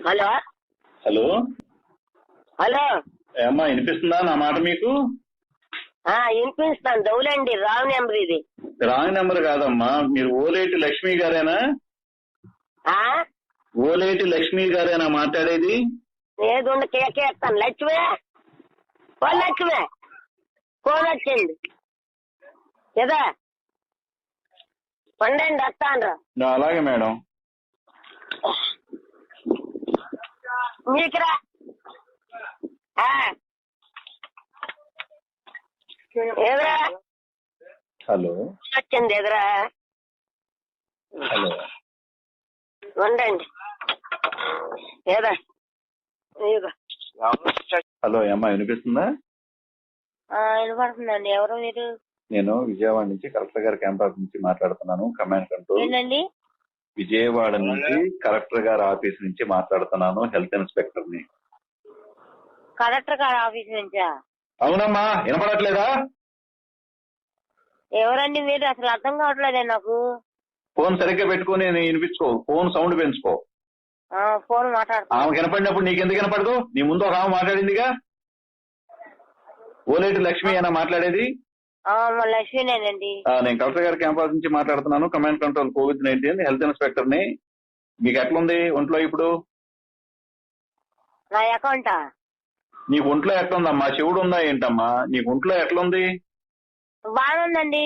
Hello hello hello ఏమ్మా వినిపిస్తుందా నా మాట మీకు? వినిపిస్తాను. దౌలండి, రాంగ్ నెంబర్ ఇది. రాంగ్ నెంబర్ కాదమ్మా, మీరు ఓలేటి లక్ష్మి గారేనా? ఓలేటి లక్ష్మి గారేనా మాట్లాడేది? ఏదుండి కేకేస్తాను. లక్ష్మే లక్ష్మే ఫోన్ వచ్చింది కదా, పండండి వస్తాను. అలాగే మేడం. మీకురా ఎదురా హలో వచ్చింది, ఎదురా హలో ఉండండి. ఏదా హలో అమ్మా వినిపిస్తుందా? వినపడుతుందండి. ఎవరు మీరు? నేను విజయవాడ నుంచి కలెక్టర్ గారి క్యాంపస్ నుంచి మాట్లాడుతున్నాను. Command control. ఏంటండి? విజయవాడ నుంచి కలెక్టర్ గారి ఆఫీస్ నుంచి మాట్లాడుతున్నాను. హెల్త్ ఇన్స్పెక్టర్ ని. కలెక్టర్ గారి ఆఫీస్ నుంచా? అవునమ్మా, వినపడట్లేదా? ఎవరండి మీరు? అసలు అర్థం కావట్లేదే నాకు. ఫోన్ సరిగ్గా పెట్టుకుని వినిపించుకో. ఫోన్ సౌండ్ పెంచుకో. ఫోన్ మాట్లాడుతున్నా. ఆమె వినపడినప్పుడు నీకు ఎందుకు వినపడదు? నీ ముందు ఒక ఆమె మాట్లాడిందిగా. ఓలేటి లక్ష్మి అయినా మాట్లాడేది? లక్ష్మీనేనండి. నేను కలెక్టర్ గారి క్యాంపస్ నుంచి మాట్లాడుతున్నాను. Command control COVID-19 health inspector ని. మీకు ఎట్లుంది ఒంట్లో ఇప్పుడు? నా అకౌంటా? నీకు ఒంట్లో ఎట్లుందమ్మా? చెవుడు ఉందా ఏంటమ్మా? నీకు ఒంట్లో ఎట్లుంది? బాగుందండి.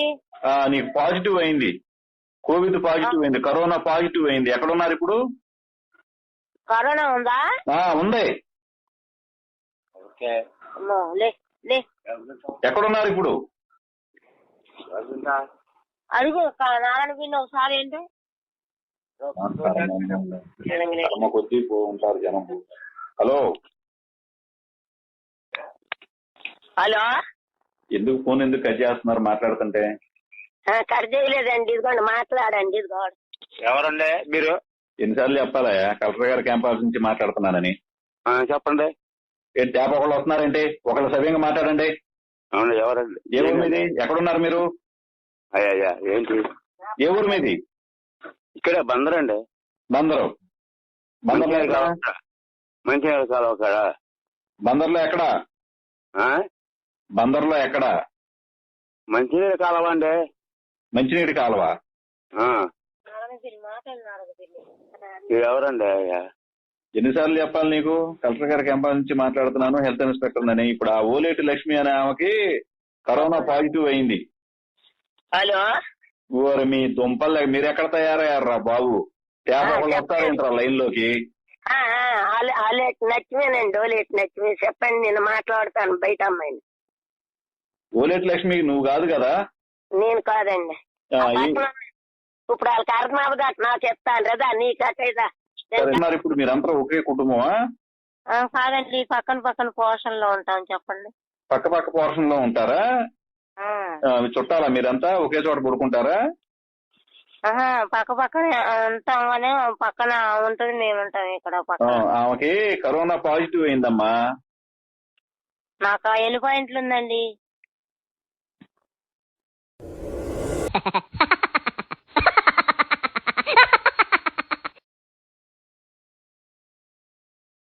నీకు పాజిటివ్ అయింది. కోవిడ్ పాజిటివ్ అయింది. కరోనా పాజిటివ్ అయింది. ఎక్కడున్నారు ఇప్పుడు? కరోనా ఉందా? ఉంది. ఎక్కడున్నారు ఇప్పుడు? అడుగు నారాయణ పిన్ని ఒకసారి. ఏంటి కొద్దీ ఉంటారు జనం. హలో హలో ఎందుకు ఫోన్ ఎందుకు కట్ చేస్తున్నారు మాట్లాడుతుంటే? కట్ చేయలేదండి, ఇదిగోండి మాట్లాడండి. ఇదిగోండి. ఎవరండి మీరు? ఎన్నిసార్లు చెప్పాలా కలెక్టర్ గారి క్యాంపస్ నుంచి మాట్లాడుతున్నానని? చెప్పండి. ఏంటి ట్యాప్ ఒకళ్ళు వస్తున్నారంటే ఒకళ్ళు సవ్యంగా మాట్లాడండి. అవును, ఎవరండి? ఏ ఊరు మీది? ఎక్కడున్నారు మీరు? అయ్యా ఏంటి? ఏ ఊరు మీది? ఇక్కడే బందరండి. బందరు. బందర్లో మంచినీళ్ళ కాలువ కాడ. బందర్లో ఎక్కడ? బందర్లో ఎక్కడ? మంచినీళ్ళ కాలువ అండి. మంచినీటి కాలువ. మీరు ఎవరండి? అయ్యా ఎన్నిసార్లు చెప్పాలి నీకు? కలెక్టర్ గారి క్యాంపస్ నుంచి మాట్లాడుతున్నాను, హెల్త్ ఇన్స్పెక్టర్ అని. ఇప్పుడు ఆ ఓలేటి లక్ష్మి అనే ఆమెకి కరోనా పాజిటివ్ అయింది. హలో ఓరి మీ దుంపలు, మీరు ఎక్కడ తయారయ్యారా బాబు? ట్యాప్ ఒకళ్ళు వస్తారేంట్రా లైన్ లోకి? లక్ష్మీనండి, ఓలేటి లక్ష్మి. చెప్పండి, నేను మాట్లాడతాను బయట అమ్మాయిని. ఓలేటి లక్ష్మి నువ్వు కాదు కదా? నేను కాదండి. ఇప్పుడు వాళ్ళకి అర్థం అవ్వదా? నాకు చెప్తాను కదా, నీకైదా? ఇప్పుడు మీరంతా ఒకే కుటుంబమా? కాదండి, పక్కన పోర్షన్ లో ఉంటాం. చెప్పండి. పక్క పోర్షన్ లో ఉంటారా? చుట్టాలా మీరంతా? ఒకే చోట పడుకుంటారా? పక్కనే ఉంటాం కానీ పక్కన ఉంటుంది, మేము ఉంటాం ఇక్కడ పక్కన. ఆమెకి కరోనా పాజిటివ్ అయిందమ్మా. నాకు ఎన్ని పాయింట్లు ఉందండి?